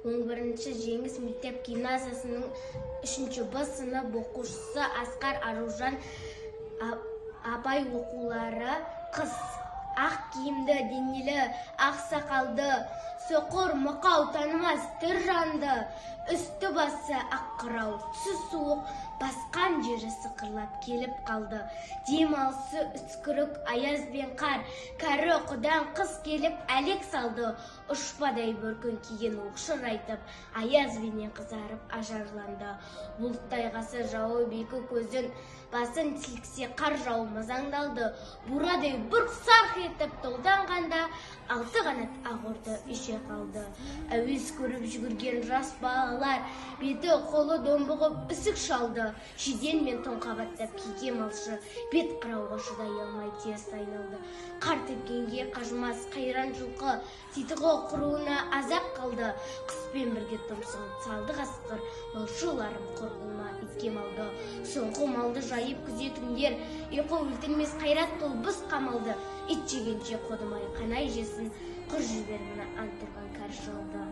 11-ші Жеңіс мектеп гимназиясының 3-ші Б сынып оқушысы Асқар Аружан абай оқулары қыз. Ақ киімді, денелі, ақ сақалды, соқыр, мұқау, танымас тір жанды, үсті басы ақ қырау, түсі суық, басқан жері сықырлап келіп қалды. Демалысы үскірік, аяз бен қар, кәрі құдан қыз келіп әлек салды. Ұшпадай бір күн киген оқшыр айтып, аяз бенен қызарып ажарланды. Бұлттай ғасыр жауы бекі көзін, басын сілксе қар жауы мазаңдалды. Бурадай бұрқ сарқ етіп толданғанда, 6 қанат ағырды үйше қалды. Әуез көріп жүгірген жас балалар, беті қолы домбығып үсік шалды. Шиден мен тоңқабаттап киген малшы, бет қырауға шыдай алмай теріс айналды. Қар тепкенге қажымас қайран жылқы, титығы құруына азап қалды. Қыспен бірге тұмсығын салды қасқыр, малшыларым қорқылма иткем алды. Соңғы малды жайып күзетіңдер, ұйқы өлтірмес қайрат тұлбыс қамалды. Ит жегенше қодымай қанай жесін, құр жібер мына антырған кәрі жалды.